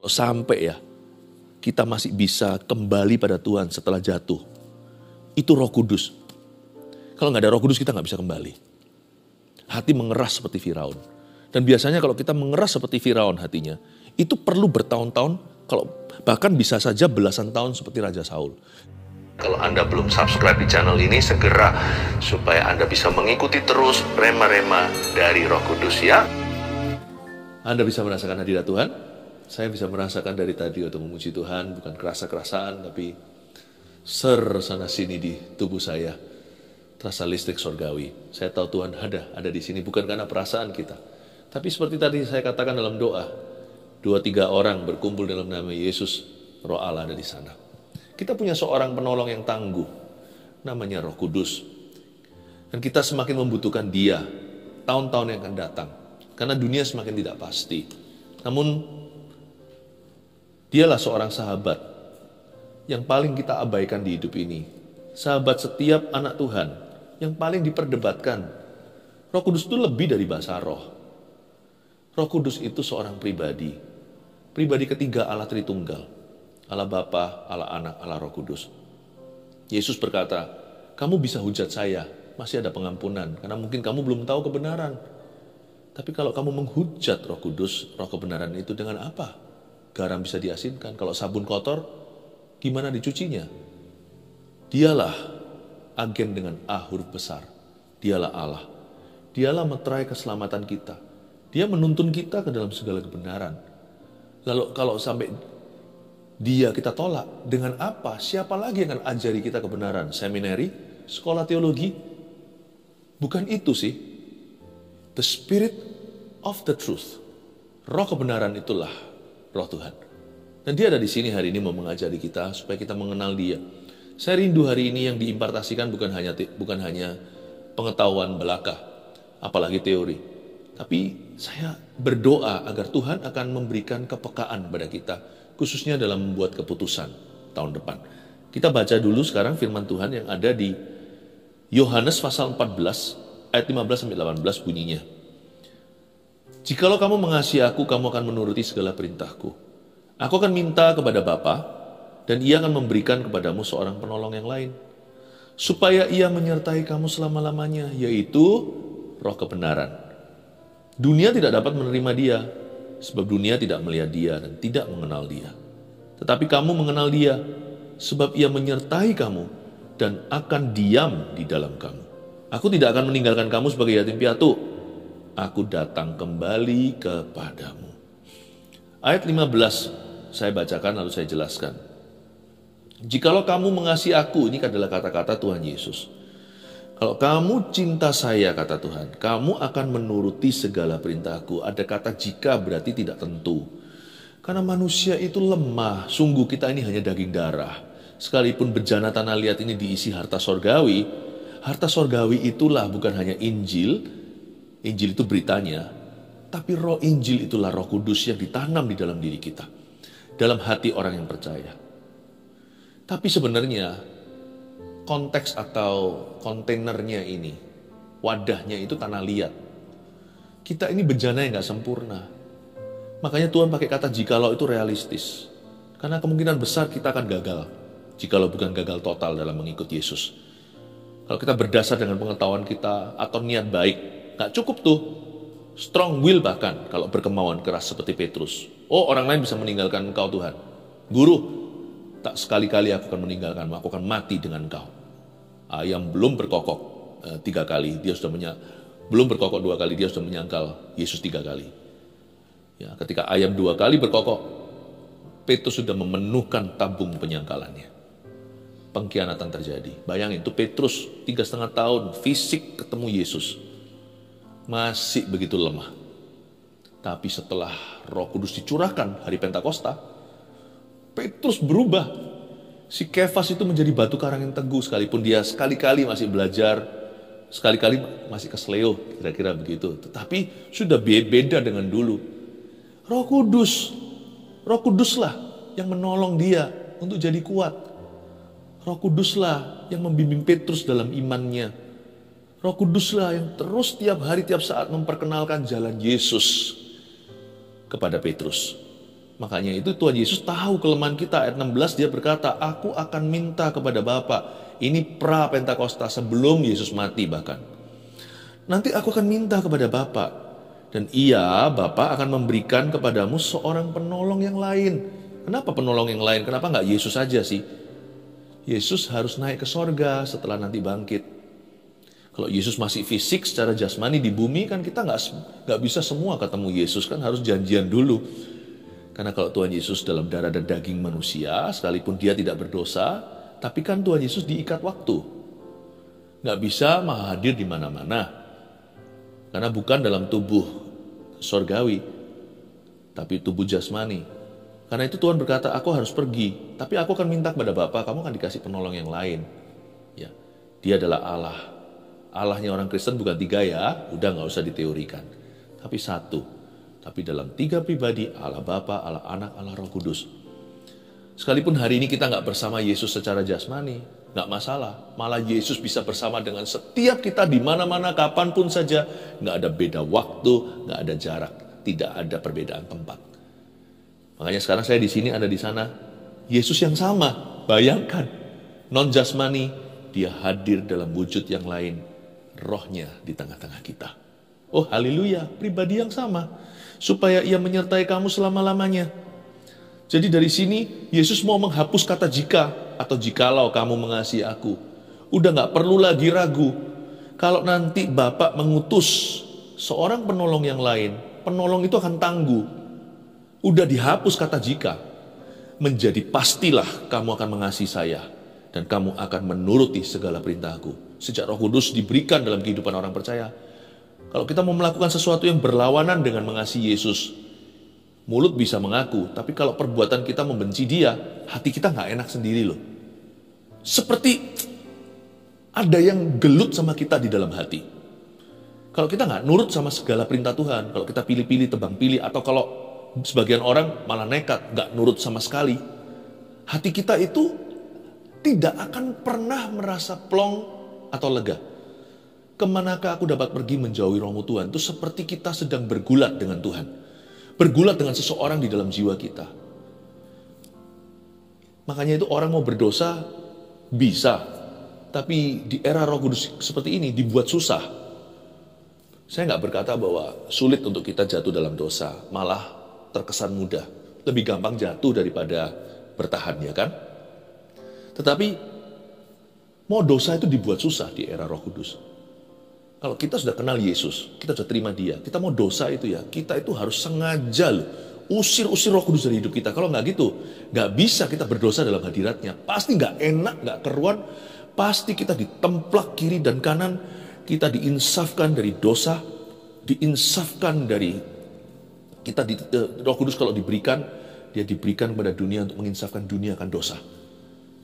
Sampai ya, kita masih bisa kembali pada Tuhan setelah jatuh. Itu Roh Kudus. Kalau nggak ada Roh Kudus kita nggak bisa kembali. Hati mengeras seperti Firaun. Dan biasanya kalau kita mengeras seperti Firaun hatinya, itu perlu bertahun-tahun, kalau bahkan bisa saja belasan tahun seperti Raja Saul. Kalau Anda belum subscribe di channel ini, segera supaya Anda bisa mengikuti terus rema-rema dari Roh Kudus ya. Anda bisa merasakan hadirat Tuhan. Saya bisa merasakan dari tadi untuk memuji Tuhan, bukan kerasa-kerasaan, tapi sana sini di tubuh saya. Terasa listrik surgawi. Saya tahu Tuhan ada di sini, bukan karena perasaan kita. Tapi seperti tadi saya katakan dalam doa, 2-3 orang berkumpul dalam nama Yesus, Roh Allah ada di sana. Kita punya seorang penolong yang tangguh, namanya Roh Kudus. Dan kita semakin membutuhkan Dia, tahun-tahun yang akan datang. Karena dunia semakin tidak pasti. Namun, Dialah seorang sahabat yang paling kita abaikan di hidup ini. Sahabat setiap anak Tuhan yang paling diperdebatkan. Roh Kudus itu lebih dari bahasa roh. Roh Kudus itu seorang pribadi. Pribadi ketiga Allah Tritunggal. Allah Bapa, Allah Anak, Allah Roh Kudus. Yesus berkata, kamu bisa hujat saya, masih ada pengampunan. Karena mungkin kamu belum tahu kebenaran. Tapi kalau kamu menghujat Roh Kudus, roh kebenaran itu dengan apa? Garam bisa diasinkan. Kalau sabun kotor, gimana dicucinya? Dialah agen dengan A huruf besar. Dialah Allah. Dialah meterai keselamatan kita. Dia menuntun kita ke dalam segala kebenaran. Lalu kalau sampai Dia kita tolak, dengan apa? Siapa lagi yang akan ajari kita kebenaran? Seminari? Sekolah teologi? Bukan itu sih. The Spirit of the Truth. Roh kebenaran itulah Roh Tuhan. Dan Dia ada di sini hari ini mau mengajari kita supaya kita mengenal Dia. Saya rindu hari ini yang diimpartasikan bukan hanya pengetahuan belaka, apalagi teori. Tapi saya berdoa agar Tuhan akan memberikan kepekaan pada kita, khususnya dalam membuat keputusan tahun depan. Kita baca dulu sekarang firman Tuhan yang ada di Yohanes pasal 14 ayat 15-18 bunyinya. Jikalau kamu mengasihi aku, kamu akan menuruti segala perintahku. Aku akan minta kepada Bapa, dan Ia akan memberikan kepadamu seorang penolong yang lain, supaya Ia menyertai kamu selama-lamanya, yaitu Roh kebenaran. Dunia tidak dapat menerima Dia, sebab dunia tidak melihat Dia dan tidak mengenal Dia. Tetapi kamu mengenal Dia, sebab Ia menyertai kamu dan akan diam di dalam kamu. Aku tidak akan meninggalkan kamu sebagai yatim piatu. Aku datang kembali kepadamu. Ayat 15 saya bacakan lalu saya jelaskan. Jikalau kamu mengasihi aku, ini adalah kata-kata Tuhan Yesus. Kalau kamu cinta saya, kata Tuhan, kamu akan menuruti segala perintahku. Ada kata jika berarti tidak tentu. Karena manusia itu lemah, sungguh kita ini hanya daging darah. Sekalipun bejana tanah liat ini diisi harta sorgawi itulah bukan hanya Injil. Injil itu beritanya, tapi roh Injil itulah Roh Kudus yang ditanam di dalam diri kita, dalam hati orang yang percaya. Tapi sebenarnya konteks atau kontainernya ini, wadahnya itu tanah liat. Kita ini bejana yang gak sempurna. Makanya Tuhan pakai kata jikalau itu realistis. Karena kemungkinan besar kita akan gagal, jikalau bukan gagal total dalam mengikut Yesus. Kalau kita berdasar dengan pengetahuan kita atau niat baik, gak cukup tuh. Strong will bahkan kalau berkemauan keras seperti Petrus. Oh, orang lain bisa meninggalkan engkau Tuhan. Guru, tak sekali-kali aku akan meninggalkanmu, aku akan mati dengan engkau. Ayam belum berkokok 3 kali, dia sudah belum berkokok 2 kali, dia sudah menyangkal Yesus 3 kali. Ya, ketika ayam 2 kali berkokok, Petrus sudah memenuhkan tabung penyangkalannya. Pengkhianatan terjadi. Bayangin, itu Petrus 3,5 tahun fisik ketemu Yesus. Masih begitu lemah. Tapi setelah Roh Kudus dicurahkan hari Pentakosta, Petrus berubah. Si Kefas itu menjadi batu karang yang teguh, sekalipun dia sekali-kali masih belajar, sekali-kali masih kesleo, kira-kira begitu. Tetapi sudah beda dengan dulu. Roh Kuduslah yang menolong dia untuk jadi kuat. Roh Kuduslah yang membimbing Petrus dalam imannya. Roh Kuduslah yang terus tiap hari, tiap saat memperkenalkan jalan Yesus kepada Petrus. Makanya itu Tuhan Yesus tahu kelemahan kita. Ayat 16 dia berkata, aku akan minta kepada Bapa. Ini pra Pentakosta, sebelum Yesus mati bahkan. Nanti aku akan minta kepada Bapa. Dan Bapa akan memberikan kepadamu seorang penolong yang lain. Kenapa penolong yang lain? Kenapa nggak Yesus saja sih? Yesus harus naik ke sorga setelah nanti bangkit. Kalau Yesus masih fisik secara jasmani di bumi, kan kita nggak bisa semua ketemu Yesus, kan harus janjian dulu. Karena kalau Tuhan Yesus dalam darah dan daging manusia, sekalipun dia tidak berdosa, tapi kan Tuhan Yesus diikat waktu. Nggak bisa hadir di mana-mana. Karena bukan dalam tubuh sorgawi, tapi tubuh jasmani. Karena itu Tuhan berkata, aku harus pergi, tapi aku akan minta kepada Bapa, kamu akan dikasih penolong yang lain. Ya, dia adalah Allah. Allahnya orang Kristen bukan 3 ya, udah nggak usah diteorikan. Tapi 1. Tapi dalam 3 pribadi, Allah Bapa, Allah Anak, Allah Roh Kudus. Sekalipun hari ini kita nggak bersama Yesus secara jasmani, nggak masalah. Malah Yesus bisa bersama dengan setiap kita di mana-mana, kapanpun saja. Nggak ada beda waktu, nggak ada jarak, tidak ada perbedaan tempat. Makanya sekarang saya di sini, ada di sana. Yesus yang sama, bayangkan. Non jasmani, dia hadir dalam wujud yang lain. Rohnya di tengah-tengah kita. Oh haleluya, pribadi yang sama. Supaya ia menyertai kamu selama-lamanya. Jadi dari sini Yesus mau menghapus kata jika atau jikalau kamu mengasihi aku. Udah gak perlu lagi ragu. Kalau nanti Bapak mengutus seorang penolong yang lain, penolong itu akan tangguh. Udah dihapus kata jika. Menjadi pastilah kamu akan mengasihi saya dan kamu akan menuruti segala perintahku. Sejak Roh Kudus diberikan dalam kehidupan orang percaya. Kalau kita mau melakukan sesuatu yang berlawanan dengan mengasihi Yesus, mulut bisa mengaku, tapi kalau perbuatan kita membenci dia, hati kita gak enak sendiri loh. Seperti ada yang gelut sama kita di dalam hati. Kalau kita gak nurut sama segala perintah Tuhan, kalau kita pilih-pilih, tebang pilih, atau kalau sebagian orang malah nekat, gak nurut sama sekali, hati kita itu tidak akan pernah merasa plong atau lega. Kemanakah aku dapat pergi menjauhi rohmu Tuhan? Itu seperti kita sedang bergulat dengan Tuhan. Bergulat dengan seseorang di dalam jiwa kita. Makanya itu orang mau berdosa bisa. Tapi di era Roh Kudus seperti ini dibuat susah. Saya nggak berkata bahwa sulit untuk kita jatuh dalam dosa. Malah terkesan mudah. Lebih gampang jatuh daripada bertahan, ya kan? Tetapi mau dosa itu dibuat susah di era Roh Kudus. Kalau kita sudah kenal Yesus, kita sudah terima dia, kita mau dosa itu ya, kita itu harus sengaja loh, usir Roh Kudus dari hidup kita. Kalau nggak gitu, nggak bisa kita berdosa dalam hadiratnya. Pasti nggak enak, nggak keruan, pasti kita ditemplak kiri dan kanan, kita diinsafkan dari dosa, diinsafkan dari kita Roh Kudus kalau diberikan, dia diberikan kepada dunia untuk menginsafkan dunia akan dosa,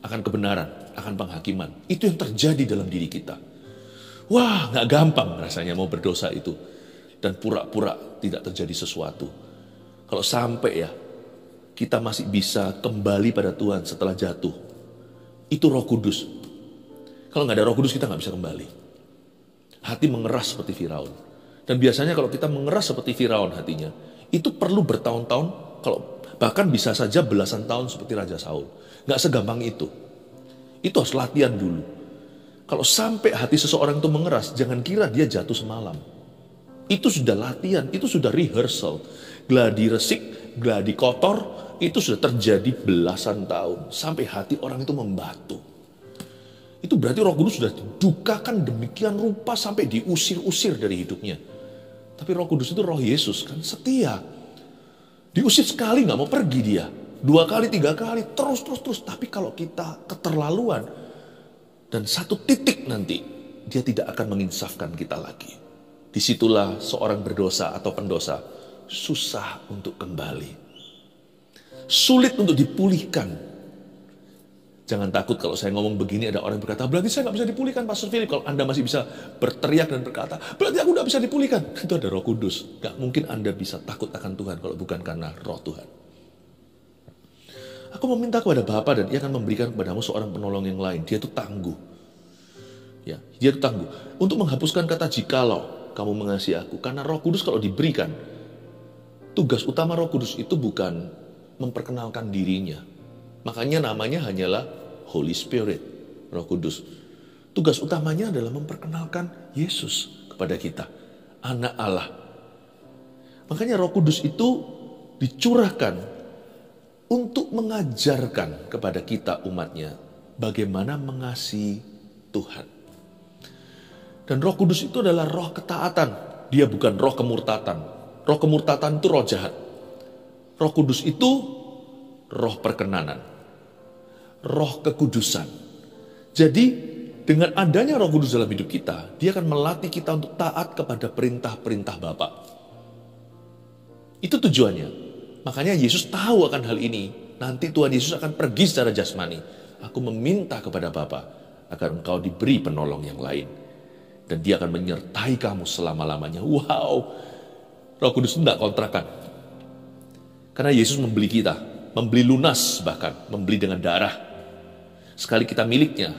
akan kebenaran, akan penghakiman. Itu yang terjadi dalam diri kita. Wah, gak gampang rasanya mau berdosa itu. Dan pura-pura tidak terjadi sesuatu. Kalau sampai ya, kita masih bisa kembali pada Tuhan setelah jatuh. Itu Roh Kudus. Kalau gak ada Roh Kudus kita gak bisa kembali. Hati mengeras seperti Firaun. Dan biasanya kalau kita mengeras seperti Firaun hatinya, itu perlu bertahun-tahun, kalau bahkan bisa saja belasan tahun seperti Raja Saul. Gak segampang itu. Itu harus latihan dulu. Kalau sampai hati seseorang itu mengeras, jangan kira dia jatuh semalam. Itu sudah latihan, itu sudah rehearsal. Gladi resik, gladi kotor, itu sudah terjadi belasan tahun. Sampai hati orang itu membatu. Itu berarti Roh Kudus sudah didukakan demikian rupa sampai diusir-usir dari hidupnya. Tapi Roh Kudus itu Roh Yesus kan setia. Diusir sekali gak mau pergi dia. 2 kali, 3 kali, terus. Tapi kalau kita keterlaluan, dan satu titik nanti, dia tidak akan menginsafkan kita lagi. Disitulah seorang berdosa atau pendosa, susah untuk kembali. Sulit untuk dipulihkan. Jangan takut kalau saya ngomong begini, ada orang yang berkata, berarti saya gak bisa dipulihkan, Pastor Philip. Kalau Anda masih bisa berteriak dan berkata, berarti aku gak bisa dipulihkan. Itu ada Roh Kudus. Gak mungkin Anda bisa takut akan Tuhan kalau bukan karena Roh Tuhan. Aku meminta kepada Bapa dan ia akan memberikan kepadamu seorang penolong yang lain. Dia itu tangguh. Ya, dia itu tangguh. Untuk menghapuskan kata jikalau kamu mengasihi aku. Karena Roh Kudus kalau diberikan, tugas utama Roh Kudus itu bukan memperkenalkan dirinya. Makanya namanya hanyalah Holy Spirit, Roh Kudus. Tugas utamanya adalah memperkenalkan Yesus kepada kita, Anak Allah. Makanya Roh Kudus itu dicurahkan untuk mengajarkan kepada kita umatnya bagaimana mengasihi Tuhan. Dan Roh Kudus itu adalah roh ketaatan. Dia bukan roh kemurtatan. Roh kemurtatan itu roh jahat. Roh Kudus itu roh perkenanan, roh kekudusan. Jadi dengan adanya Roh Kudus dalam hidup kita, dia akan melatih kita untuk taat kepada perintah-perintah Bapa. Itu tujuannya. Makanya Yesus tahu akan hal ini. Nanti Tuhan Yesus akan pergi secara jasmani. Aku meminta kepada Bapa agar engkau diberi penolong yang lain. Dan dia akan menyertai kamu selama-lamanya. Wow, Roh Kudus itu tidak kontrakan. Karena Yesus membeli kita, membeli lunas bahkan, membeli dengan darah. Sekali kita miliknya,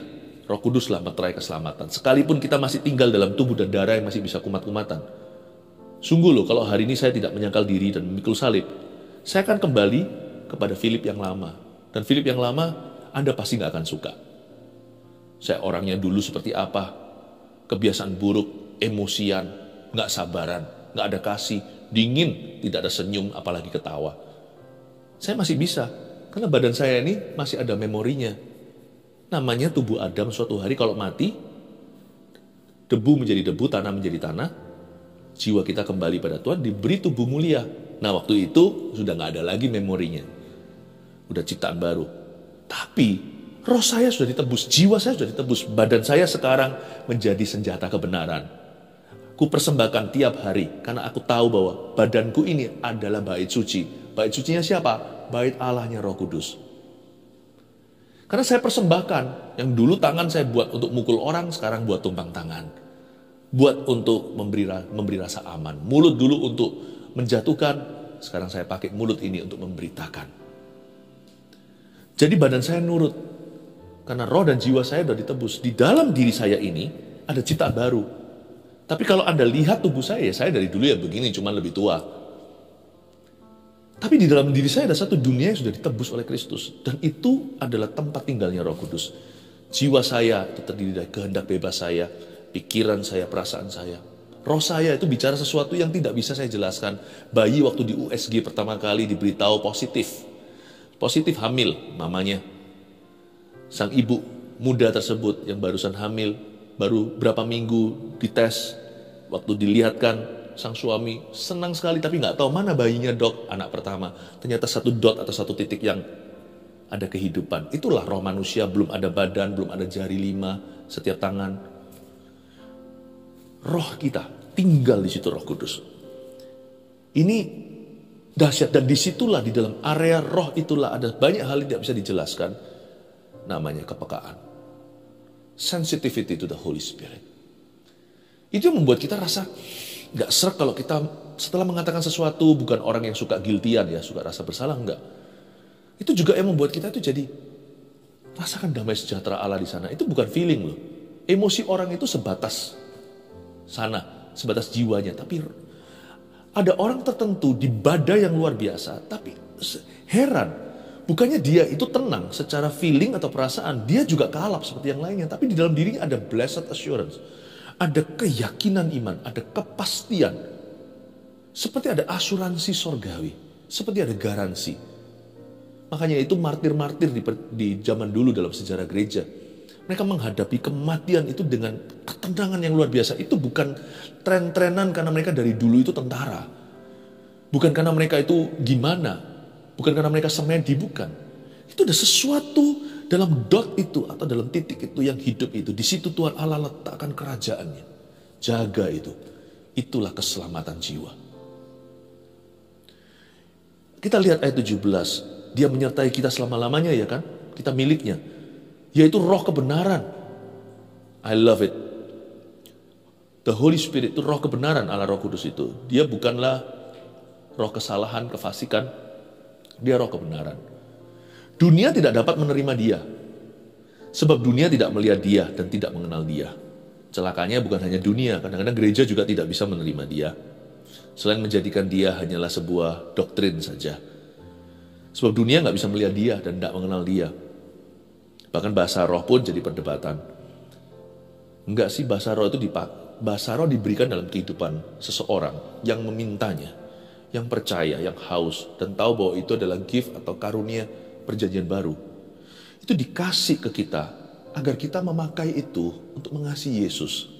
Roh Kuduslah meterai keselamatan. Sekalipun kita masih tinggal dalam tubuh dan darah yang masih bisa kumat-kumatan. Sungguh loh, kalau hari ini saya tidak menyangkal diri dan memikul salib, saya akan kembali kepada Philip yang lama. Dan Philip yang lama, Anda pasti nggak akan suka. Saya orangnya dulu seperti apa, kebiasaan buruk, emosian, nggak sabaran, nggak ada kasih, dingin, tidak ada senyum, apalagi ketawa. Saya masih bisa, karena badan saya ini masih ada memorinya. Namanya tubuh Adam suatu hari kalau mati, debu menjadi debu, tanah menjadi tanah, jiwa kita kembali pada Tuhan, diberi tubuh mulia. Nah waktu itu sudah nggak ada lagi memorinya. Udah ciptaan baru. Tapi roh saya sudah ditebus, jiwa saya sudah ditebus, badan saya sekarang menjadi senjata kebenaran. Ku persembahkan tiap hari, karena aku tahu bahwa badanku ini adalah bait suci. Bait sucinya siapa? Bait Allahnya Roh Kudus. Karena saya persembahkan, yang dulu tangan saya buat untuk mukul orang, sekarang buat tumpang tangan. Buat untuk memberi rasa aman. Mulut dulu untuk menjatuhkan, sekarang saya pakai mulut ini untuk memberitakan. Jadi badan saya nurut. Karena roh dan jiwa saya sudah ditebus. Di dalam diri saya ini ada ciptaan baru. Tapi kalau Anda lihat tubuh saya dari dulu ya begini, cuma lebih tua. Tapi di dalam diri saya ada satu dunia yang sudah ditebus oleh Kristus. Dan itu adalah tempat tinggalnya Roh Kudus. Jiwa saya itu terdiri dari kehendak bebas saya, pikiran saya, perasaan saya. Roh saya itu bicara sesuatu yang tidak bisa saya jelaskan. Bayi waktu di USG pertama kali diberitahu positif. Positif hamil mamanya. Sang ibu muda tersebut yang barusan hamil, baru berapa minggu dites, waktu dilihatkan sang suami senang sekali tapi nggak tahu mana bayinya dok, anak pertama. Ternyata satu dot atau satu titik yang ada kehidupan. Itulah roh manusia, belum ada badan, belum ada jari 5, setiap tangan. Roh kita tinggal di situ Roh Kudus. Ini dahsyat dan disitulah di dalam area roh itulah ada banyak hal yang tidak bisa dijelaskan. Namanya kepekaan. Sensitivity to the Holy Spirit. Itu yang membuat kita rasa gak serak kalau kita setelah mengatakan sesuatu, bukan orang yang suka guilty-an ya, suka rasa bersalah, enggak. Itu juga yang membuat kita itu jadi rasakan damai sejahtera Allah di sana. Itu bukan feeling loh. Emosi orang itu sebatas sana, sebatas jiwanya. Tapi ada orang tertentu di badai yang luar biasa, tapi heran. Bukannya dia itu tenang secara feeling atau perasaan, dia juga kalap seperti yang lainnya. Tapi di dalam dirinya ada blessed assurance. Ada keyakinan iman, ada kepastian. Seperti ada asuransi sorgawi, seperti ada garansi. Makanya itu martir-martir di zaman dulu dalam sejarah gereja. Mereka menghadapi kematian itu dengan ketenangan yang luar biasa. Itu bukan tren-trenan karena mereka dari dulu itu tentara. Bukan karena mereka itu gimana. Bukan karena mereka semedi, bukan. Itu ada sesuatu dalam dot itu atau dalam titik itu yang hidup itu. Di situ Tuhan Allah letakkan kerajaannya. Jaga itu. Itulah keselamatan jiwa. Kita lihat ayat 17. Dia menyertai kita selama-lamanya ya kan. Kita miliknya. Yaitu roh kebenaran. I love it. The Holy Spirit itu roh kebenaran Allah Roh Kudus itu. Dia bukanlah roh kesalahan, kefasikan. Dia roh kebenaran. Dunia tidak dapat menerima dia. Sebab dunia tidak melihat dia dan tidak mengenal dia. Celakanya bukan hanya dunia, kadang-kadang gereja juga tidak bisa menerima dia. Selain menjadikan dia hanyalah sebuah doktrin saja. Sebab dunia nggak bisa melihat dia dan tidak mengenal dia. Bahkan bahasa roh pun jadi perdebatan. Enggak sih, bahasa roh itu bahasa roh diberikan dalam kehidupan seseorang yang memintanya, yang percaya, yang haus, dan tahu bahwa itu adalah gift atau karunia perjanjian baru. Itu dikasih ke kita agar kita memakai itu untuk mengasihi Yesus.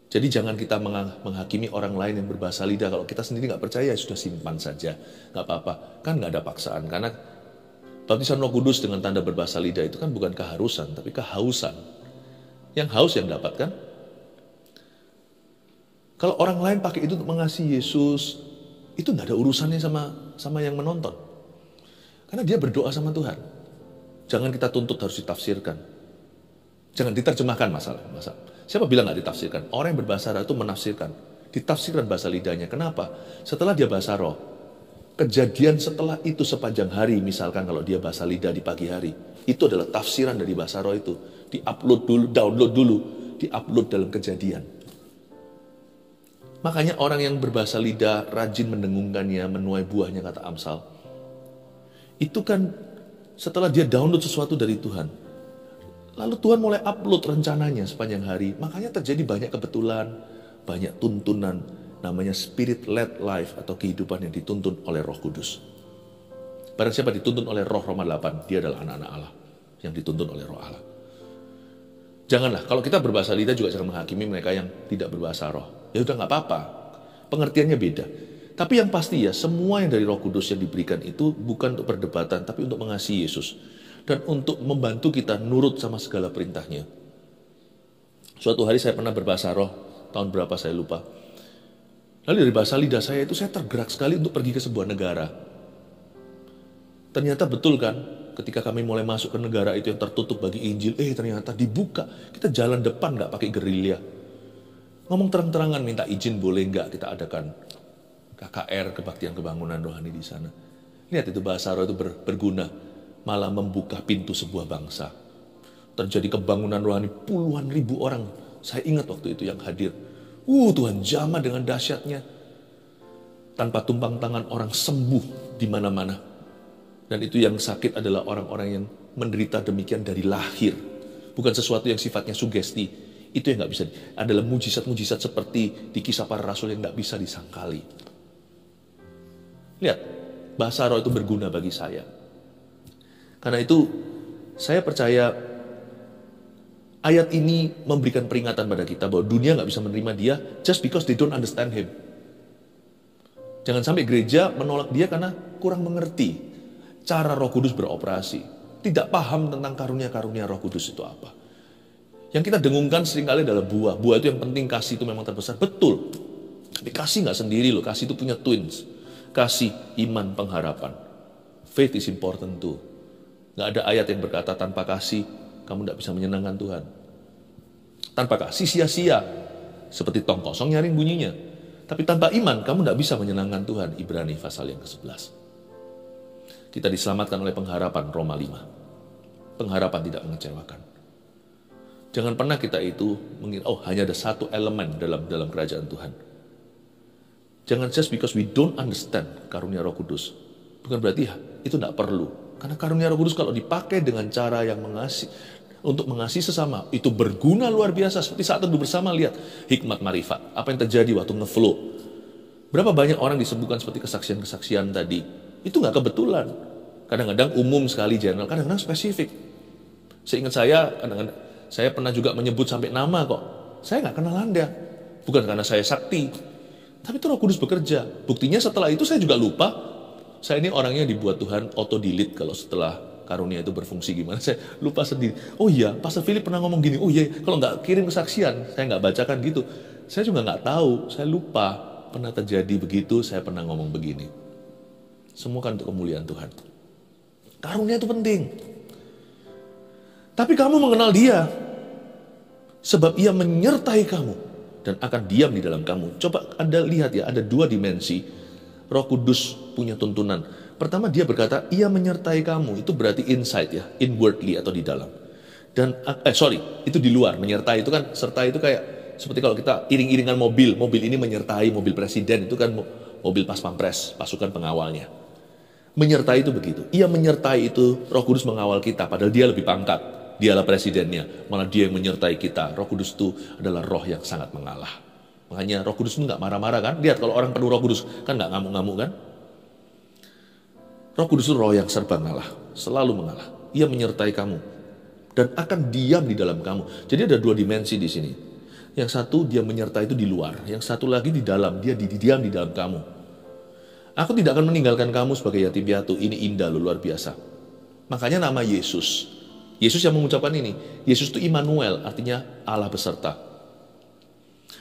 Jadi jangan kita menghakimi orang lain yang berbahasa lidah. Kalau kita sendiri nggak percaya, ya sudah simpan saja, nggak apa-apa. Kan nggak ada paksaan, karena baptisan Roh Kudus dengan tanda berbahasa lidah itu kan bukan keharusan, tapi kehausan. Yang haus yang dapat kan? Kalau orang lain pakai itu untuk mengasihi Yesus, itu nggak ada urusannya sama yang menonton. Karena dia berdoa sama Tuhan. Jangan kita tuntut harus ditafsirkan. Jangan diterjemahkan masalah. Siapa bilang nggak ditafsirkan? Orang yang berbahasa roh itu menafsirkan. Ditafsirkan bahasa lidahnya. Kenapa? Setelah dia bahasa roh, kejadian setelah itu sepanjang hari, misalkan kalau dia bahasa lidah di pagi hari, itu adalah tafsiran dari bahasa roh itu. Di-upload dulu, download dulu, di-upload dalam kejadian. Makanya orang yang berbahasa lidah, rajin mendengungkannya, menuai buahnya, kata Amsal. Itu kan setelah dia download sesuatu dari Tuhan. Lalu Tuhan mulai upload rencananya sepanjang hari. Makanya terjadi banyak kebetulan, banyak tuntunan. Namanya spirit-led life atau kehidupan yang dituntun oleh Roh Kudus. Barang siapa dituntun oleh Roh, Roma 8, dia adalah anak-anak Allah yang dituntun oleh Roh Allah. Janganlah, kalau kita berbahasa lidah juga jangan menghakimi mereka yang tidak berbahasa roh. Ya udah nggak apa-apa, pengertiannya beda. Tapi yang pasti ya, semua yang dari Roh Kudus yang diberikan itu bukan untuk perdebatan, tapi untuk mengasihi Yesus. Dan untuk membantu kita nurut sama segala perintahnya. Suatu hari saya pernah berbahasa roh, tahun berapa saya lupa. Lalu dari bahasa lidah saya itu saya tergerak sekali untuk pergi ke sebuah negara. Ternyata betul kan, ketika kami mulai masuk ke negara itu yang tertutup bagi Injil, ternyata dibuka. Kita jalan depan nggak pakai gerilya. Ngomong terang-terangan, minta izin boleh nggak kita adakan KKR, kebaktian kebangunan rohani di sana. Lihat itu bahasa roh itu berguna. Malah membuka pintu sebuah bangsa. Terjadi kebangunan rohani puluhan ribu orang. Saya ingat waktu itu yang hadir. Tuhan jamah dengan dahsyatnya. Tanpa tumpang tangan orang sembuh di mana-mana. Dan itu yang sakit adalah orang-orang yang menderita demikian dari lahir. Bukan sesuatu yang sifatnya sugesti. Itu yang gak bisa, adalah mujizat-mujizat seperti di Kisah Para Rasul yang gak bisa disangkali. Lihat, bahasa roh itu berguna bagi saya. Karena itu, saya percaya ayat ini memberikan peringatan pada kita bahwa dunia gak bisa menerima dia just because they don't understand him. Jangan sampai gereja menolak dia karena kurang mengerti cara Roh Kudus beroperasi. Tidak paham tentang karunia-karunia Roh Kudus itu apa. Yang kita dengungkan seringkali adalah buah. Buah itu yang penting, kasih itu memang terbesar. Betul. Tapi kasih gak sendiri loh. Kasih itu punya twins. Kasih, iman, pengharapan. Faith is important too. Gak ada ayat yang berkata tanpa kasih kamu gak bisa menyenangkan Tuhan. Tanpa kasih sia-sia. Seperti tong kosong nyaring bunyinya. Tapi tanpa iman kamu gak bisa menyenangkan Tuhan. Ibrani pasal yang ke-11. Kita diselamatkan oleh pengharapan, Roma 5. Pengharapan tidak mengecewakan. Jangan pernah kita itu mengira, hanya ada satu elemen dalam kerajaan Tuhan. Jangan just because we don't understand karunia Roh Kudus. Bukan berarti itu tidak perlu. Karena karunia Roh Kudus kalau dipakai dengan cara yang untuk mengasihi sesama, itu berguna luar biasa. Seperti saat teduh bersama, lihat hikmat marifat. Apa yang terjadi waktu ngeflow. Berapa banyak orang disembuhkan seperti kesaksian-kesaksian tadi. Itu nggak kebetulan. Kadang-kadang umum sekali, general, kadang-kadang spesifik. Seingat saya, kadang-kadang saya pernah juga menyebut sampai nama kok. Saya nggak kenal Anda. Bukan karena saya sakti. Tapi itu Roh Kudus bekerja. Buktinya setelah itu saya juga lupa. Saya ini orangnya dibuat Tuhan auto-delete kalau setelah karunia itu berfungsi gimana. Saya lupa sendiri. Oh iya, Pastor Philip pernah ngomong gini. Oh iya, kalau nggak kirim kesaksian, saya nggak bacakan gitu. Saya juga nggak tahu, saya lupa. Pernah terjadi begitu, saya pernah ngomong begini. Semua kan untuk kemuliaan Tuhan. Karunia itu penting. Tapi kamu mengenal dia. Sebab ia menyertai kamu. Dan akan diam di dalam kamu. Coba Anda lihat ya, ada dua dimensi Roh Kudus punya tuntunan. Pertama dia berkata, ia menyertai kamu. Itu berarti inside ya, inwardly atau di dalam. Dan, itu di luar. Menyertai itu kan, serta itu kayak, seperti kalau kita iring-iringan mobil ini menyertai mobil presiden, itu kan mobil pas pampres, pasukan pengawalnya. Menyertai itu begitu. Ia menyertai itu, Roh Kudus mengawal kita, padahal dia lebih pangkat. Dialah presidennya, malah dia yang menyertai kita. Roh Kudus itu adalah roh yang sangat mengalah. Makanya Roh Kudus itu nggak marah-marah kan? Lihat kalau orang penuh Roh Kudus, kan nggak ngamuk-ngamuk kan? Roh Kudus itu roh yang serba mengalah, selalu mengalah. Ia menyertai kamu dan akan diam di dalam kamu. Jadi ada dua dimensi di sini. Yang satu dia menyertai itu di luar, yang satu lagi di dalam, dia diam di dalam kamu. Aku tidak akan meninggalkan kamu sebagai yatim piatu. Ini indah loh, luar biasa. Makanya nama Yesus. Yesus yang mengucapkan ini. Yesus itu Immanuel, artinya Allah beserta.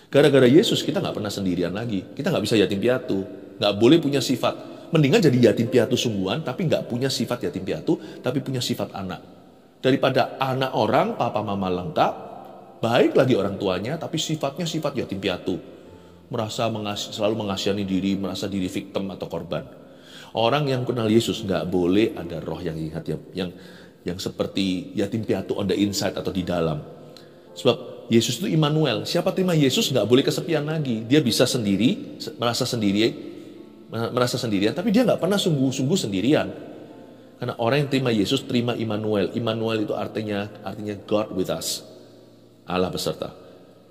Gara-gara Yesus kita nggak pernah sendirian lagi. Kita nggak bisa yatim piatu. Nggak boleh punya sifat. Mendingan jadi yatim piatu sungguhan, tapi nggak punya sifat yatim piatu, tapi punya sifat anak. Daripada anak orang, papa mama lengkap, baik lagi orang tuanya, tapi sifatnya sifat yatim piatu. Merasa selalu mengasihani diri, merasa diri victim atau korban. Orang yang kenal Yesus nggak boleh ada roh yang ingat yang seperti yatim piatu on the inside atau di dalam. Sebab Yesus itu Immanuel. Siapa terima Yesus nggak boleh kesepian lagi. Dia bisa sendiri, merasa sendirian, tapi dia nggak pernah sungguh-sungguh sendirian. Karena orang yang terima Yesus terima Immanuel. Immanuel itu artinya God with us, Allah beserta.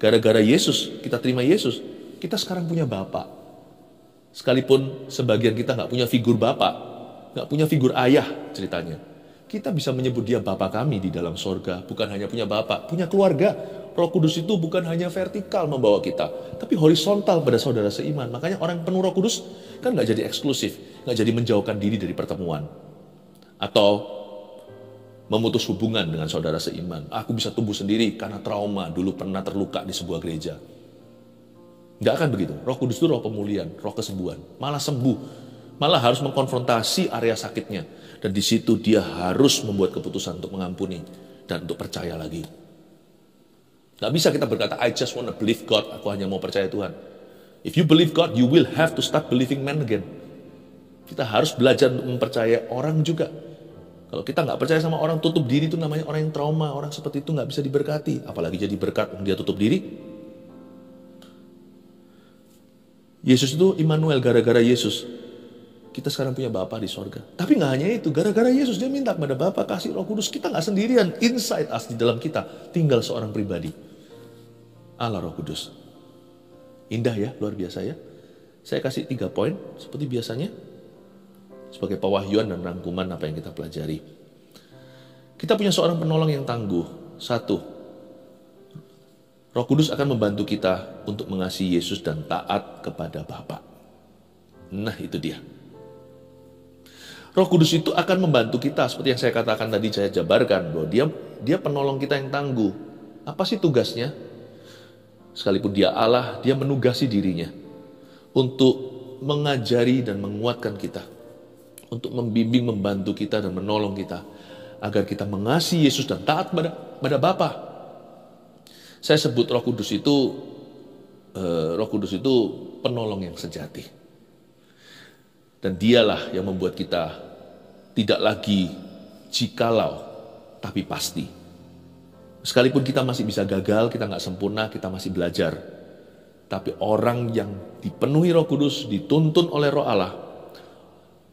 Gara-gara Yesus kita terima Yesus, kita sekarang punya Bapa. Sekalipun sebagian kita nggak punya figur Bapa, nggak punya figur ayah ceritanya, kita bisa menyebut dia Bapa kami di dalam sorga. Bukan hanya punya Bapa, punya keluarga. Roh Kudus itu bukan hanya vertikal membawa kita, tapi horizontal pada saudara seiman. Makanya orang penuh Roh Kudus kan nggak jadi eksklusif, nggak jadi menjauhkan diri dari pertemuan atau memutus hubungan dengan saudara seiman. Aku bisa tumbuh sendiri karena trauma dulu pernah terluka di sebuah gereja. Nggak akan begitu. Roh Kudus itu roh pemulihan, roh kesembuhan. Malah sembuh, malah harus mengkonfrontasi area sakitnya. Dan di situ dia harus membuat keputusan untuk mengampuni dan untuk percaya lagi. Nggak bisa kita berkata, I just want to believe God, aku hanya mau percaya Tuhan. If you believe God, you will have to start believing man again. Kita harus belajar untuk mempercayai orang juga. Kalau kita nggak percaya sama orang, tutup diri itu namanya orang yang trauma. Orang seperti itu nggak bisa diberkati. Apalagi jadi berkat, dia tutup diri. Yesus itu Immanuel, gara-gara Yesus kita sekarang punya Bapa di sorga. Tapi nggak hanya itu, gara-gara Yesus dia minta kepada Bapa kasih Roh Kudus. Kita nggak sendirian, inside us di dalam kita tinggal seorang pribadi, Allah Roh Kudus. Indah ya, luar biasa ya. Saya kasih 3 poin seperti biasanya sebagai pewahyuan dan rangkuman apa yang kita pelajari. Kita punya seorang penolong yang tangguh. 1, Roh Kudus akan membantu kita untuk mengasihi Yesus dan taat kepada Bapa. Nah itu dia. Roh Kudus itu akan membantu kita, seperti yang saya katakan tadi, saya jabarkan bahwa dia penolong kita yang tangguh. Apa sih tugasnya? Sekalipun dia Allah, dia menugasi dirinya untuk mengajari dan menguatkan kita, untuk membimbing, membantu kita dan menolong kita agar kita mengasihi Yesus dan taat pada Bapa. Saya sebut Roh Kudus itu penolong yang sejati. Dan dialah yang membuat kita tidak lagi jikalau, tapi pasti. Sekalipun kita masih bisa gagal, kita nggak sempurna, kita masih belajar. Tapi orang yang dipenuhi Roh Kudus, dituntun oleh Roh Allah,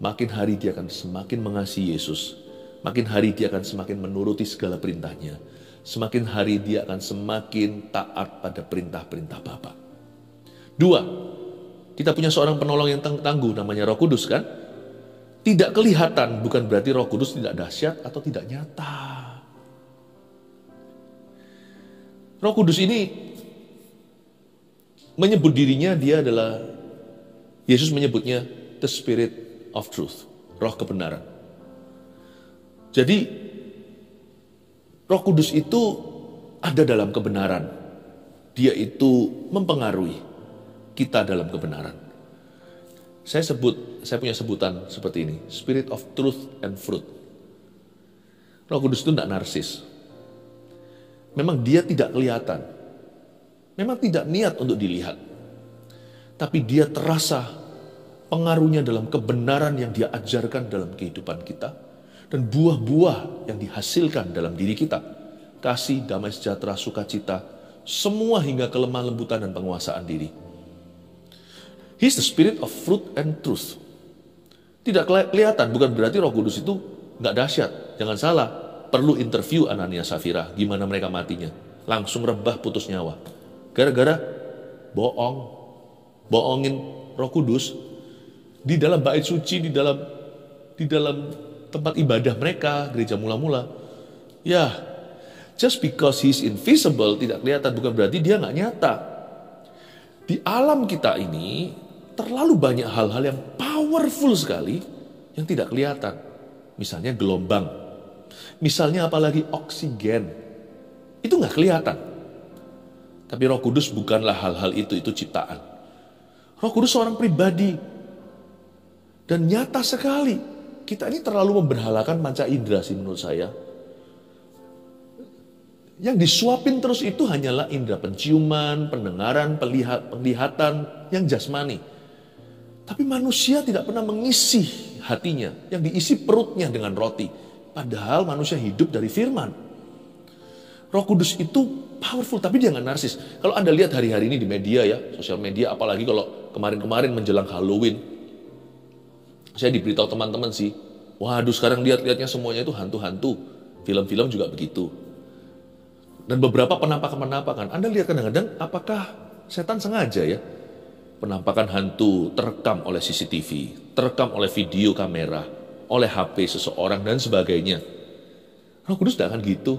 makin hari dia akan semakin mengasihi Yesus. Makin hari dia akan semakin menuruti segala perintahnya. Semakin hari dia akan semakin taat pada perintah-perintah Bapa. 2, kita punya seorang penolong yang tangguh, namanya Roh Kudus kan? Tidak kelihatan bukan berarti Roh Kudus tidak dahsyat atau tidak nyata. Roh Kudus ini menyebut dirinya, dia adalah, Yesus menyebutnya the Spirit of Truth, roh kebenaran. Jadi Roh Kudus itu ada dalam kebenaran. Dia itu mempengaruhi kita dalam kebenaran. Saya punya sebutan seperti ini, Spirit of Truth and Fruit. Roh Kudus itu tidak narsis. Memang dia tidak kelihatan. Memang tidak niat untuk dilihat. Tapi dia terasa pengaruhnya dalam kebenaran yang dia ajarkan dalam kehidupan kita. Dan buah-buah yang dihasilkan dalam diri kita. Kasih, damai sejahtera, sukacita, semua hingga kelemah lembutan dan penguasaan diri. He's the Spirit of Fruit and Truth. Tidak kelihatan, bukan berarti Roh Kudus itu nggak dahsyat. Jangan salah, perlu interview Anania Safira, gimana mereka matinya. Langsung rebah putus nyawa. Gara-gara bohongin Roh Kudus di dalam bait suci, di dalam tempat ibadah mereka, gereja mula-mula. Ya, just because he's invisible, tidak kelihatan, bukan berarti dia nggak nyata. Di alam kita ini terlalu banyak hal-hal yang powerful sekali yang tidak kelihatan. Misalnya gelombang, misalnya apalagi oksigen, itu nggak kelihatan. Tapi Roh Kudus bukanlah hal-hal itu ciptaan. Roh Kudus seorang pribadi dan nyata sekali. Kita ini terlalu memberhalakan manca indera sih menurut saya. Yang disuapin terus itu hanyalah indera penciuman, pendengaran, penglihatan yang jasmani. Tapi manusia tidak pernah mengisi hatinya, yang diisi perutnya dengan roti. Padahal manusia hidup dari firman. Roh Kudus itu powerful, tapi dia nggak narsis. Kalau Anda lihat hari-hari ini di media ya, sosial media, apalagi kalau kemarin-kemarin menjelang Halloween, saya diberitahu teman-teman sih, waduh sekarang lihat-lihatnya semuanya itu hantu-hantu. Film-film juga begitu. Dan beberapa penampakan-penampakan, Anda lihat kadang-kadang apakah setan sengaja ya? Penampakan hantu terekam oleh CCTV, terekam oleh video kamera, oleh HP seseorang dan sebagainya. Roh Kudus tidak akan gitu.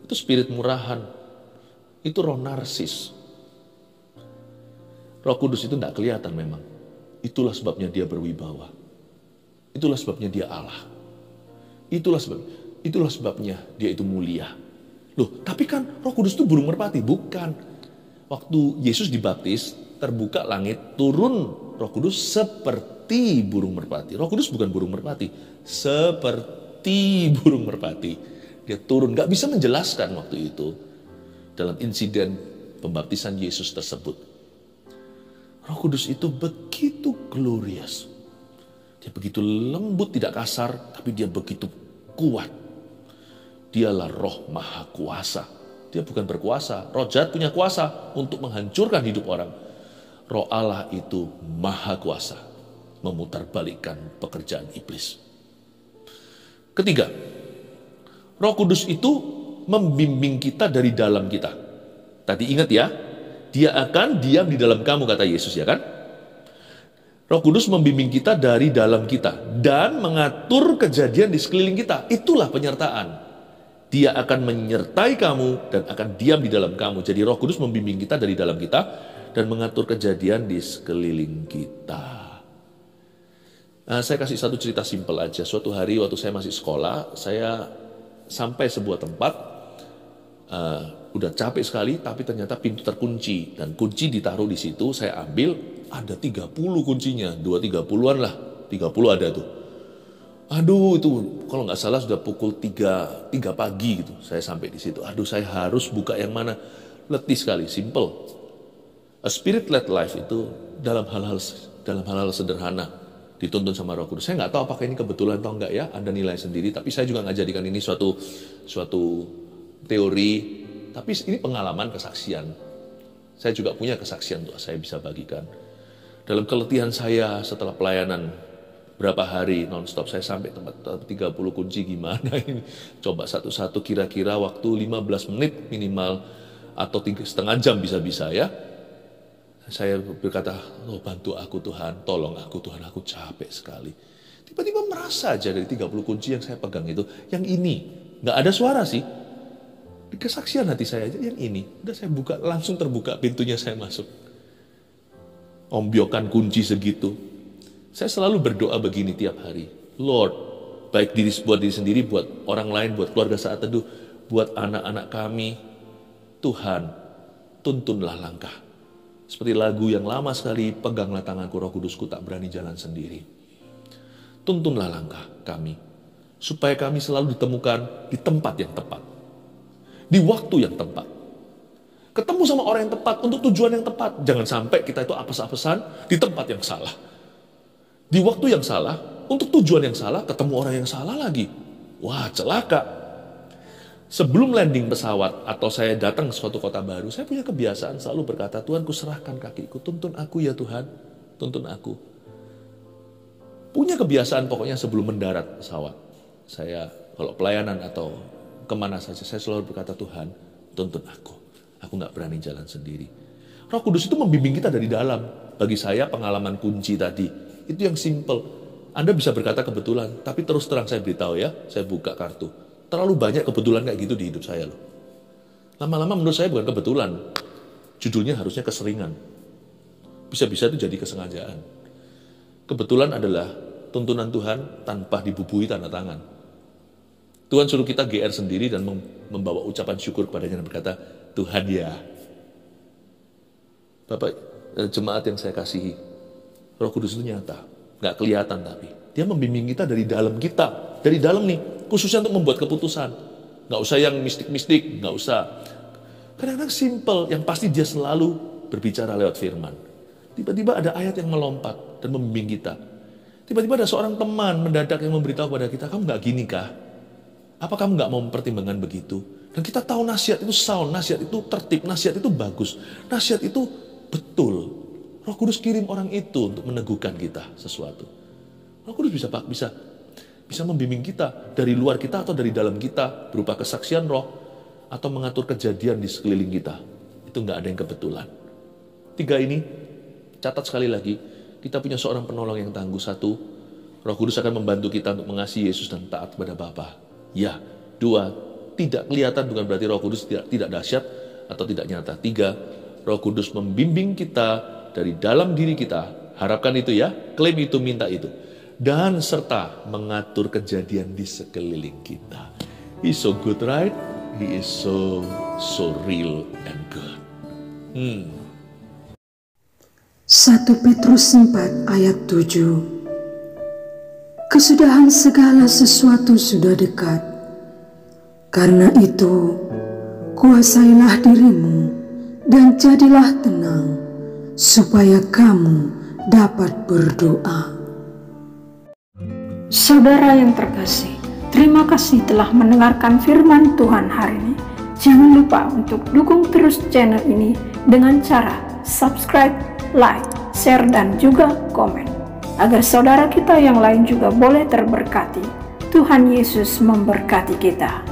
Itu spirit murahan. Itu roh narsis. Roh Kudus itu tidak kelihatan memang. Itulah sebabnya dia berwibawa. Itulah sebabnya dia Allah. Itulah sebabnya dia itu mulia. Loh, tapi kan Roh Kudus itu burung merpati, bukan. Waktu Yesus dibaptis, terbuka langit, turun Roh Kudus seperti burung merpati. Roh Kudus bukan burung merpati, seperti burung merpati. Dia turun, gak bisa menjelaskan waktu itu dalam insiden pembaptisan Yesus tersebut. Roh Kudus itu begitu glorious. Dia begitu lembut, tidak kasar, tapi dia begitu kuat. Dialah Roh Maha Kuasa. Dia bukan berkuasa. Roh jahat punya kuasa untuk menghancurkan hidup orang. Roh Allah itu Maha Kuasa, memutarbalikkan pekerjaan iblis. Ketiga, Roh Kudus itu membimbing kita dari dalam kita. Tadi ingat ya, dia akan diam di dalam kamu, kata Yesus ya kan? Roh Kudus membimbing kita dari dalam kita dan mengatur kejadian di sekeliling kita. Itulah penyertaan. Dia akan menyertai kamu dan akan diam di dalam kamu. Jadi Roh Kudus membimbing kita dari dalam kita dan mengatur kejadian di sekeliling kita. Nah, saya kasih satu cerita simpel aja. Suatu hari waktu saya masih sekolah, saya sampai sebuah tempat, udah capek sekali, tapi ternyata pintu terkunci. Dan kunci ditaruh di situ, saya ambil, ada 30 kuncinya, 2-30an lah, 30 ada tuh. Aduh, itu kalau nggak salah sudah pukul 3 pagi gitu, saya sampai di situ. Aduh, saya harus buka yang mana? Letih sekali, simple. A spirit-led life itu dalam hal-hal sederhana dituntun sama Roh Kudus. Saya nggak tahu apakah ini kebetulan atau enggak ya, Anda nilai sendiri. Tapi saya juga nggak jadikan ini suatu teori, tapi ini pengalaman, kesaksian. Saya juga punya kesaksian untuk saya bisa bagikan. Dalam keletihan saya setelah pelayanan berapa hari non-stop, saya sampai tempat 30 kunci, gimana ini? Coba satu-satu, kira-kira waktu 15 menit minimal atau 3,5 jam bisa-bisa ya. Saya berkata, oh bantu aku Tuhan, tolong aku Tuhan, aku capek sekali. Tiba-tiba merasa aja dari 30 kunci yang saya pegang itu, yang ini, nggak ada suara sih. Di kesaksian hati saya aja, yang ini. Udah saya buka, langsung terbuka pintunya, saya masuk. Ombyokan kunci segitu. Saya selalu berdoa begini tiap hari. Lord, baik buat diri sendiri, buat orang lain, buat keluarga Saat Teduh, buat anak-anak kami. Tuhan, tuntunlah langkah. Seperti lagu yang lama sekali, peganglah tanganku Roh Kudusku, tak berani jalan sendiri. Tuntunlah langkah kami, supaya kami selalu ditemukan di tempat yang tepat. Di waktu yang tepat. Ketemu sama orang yang tepat, untuk tujuan yang tepat. Jangan sampai kita itu apes-apesan di tempat yang salah. Di waktu yang salah, untuk tujuan yang salah, ketemu orang yang salah lagi. Wah, celaka. Sebelum landing pesawat atau saya datang ke suatu kota baru, saya punya kebiasaan selalu berkata, Tuhan, ku serahkan kakiku, tuntun aku ya Tuhan, tuntun aku. punya kebiasaan pokoknya sebelum mendarat pesawat. Saya kalau pelayanan atau kemana saja, saya selalu berkata, Tuhan, tuntun aku. Aku gak berani jalan sendiri. Roh Kudus itu membimbing kita dari dalam. Bagi saya pengalaman kunci tadi, itu yang simple. Anda bisa berkata kebetulan, tapi terus terang saya beritahu ya, saya buka kartu. Terlalu banyak kebetulan kayak gitu di hidup saya loh. Lama-lama menurut saya bukan kebetulan. Judulnya harusnya keseringan. Bisa-bisa itu jadi kesengajaan. Kebetulan adalah tuntunan Tuhan tanpa dibubui tanda tangan. Tuhan suruh kita GR sendiri dan membawa ucapan syukur kepadanya dan berkata, Tuhan ya. Bapak, jemaat yang saya kasihi, Roh Kudus itu nyata. Gak kelihatan tapi. Dia membimbing kita dari dalam kita. Dari dalam nih, khususnya untuk membuat keputusan. Gak usah yang mistik-mistik, gak usah. Kadang-kadang simple, yang pasti dia selalu berbicara lewat firman. Tiba-tiba ada ayat yang melompat dan membimbing kita. Tiba-tiba ada seorang teman mendadak yang memberitahu kepada kita, kamu gak gini kah? Apa kamu gak mau mempertimbangkan begitu? Dan kita tahu nasihat itu sound, nasihat itu tertib, nasihat itu bagus, nasihat itu betul. Roh Kudus kirim orang itu untuk meneguhkan kita sesuatu. Roh Kudus bisa membimbing kita dari luar kita atau dari dalam kita berupa kesaksian roh atau mengatur kejadian di sekeliling kita. Itu gak ada yang kebetulan. 3 ini, catat sekali lagi, kita punya seorang penolong yang tangguh. 1, Roh Kudus akan membantu kita untuk mengasihi Yesus dan taat kepada Bapa. Ya. 2, tidak kelihatan bukan berarti Roh Kudus tidak dahsyat atau tidak nyata. 3, Roh Kudus membimbing kita dari dalam diri kita. Harapkan itu ya, klaim itu, minta itu. Dan serta mengatur kejadian di sekeliling kita. He's so good, right? He is so real and good. 1 Petrus 4 ayat 7. Kesudahan segala sesuatu sudah dekat. Karena itu, kuasailah dirimu dan jadilah tenang, supaya kamu dapat berdoa. Saudara yang terkasih, terima kasih telah mendengarkan firman Tuhan hari ini. Jangan lupa untuk dukung terus channel ini dengan cara subscribe, like, share, dan juga komen. Agar saudara kita yang lain juga boleh terberkati. Tuhan Yesus memberkati kita.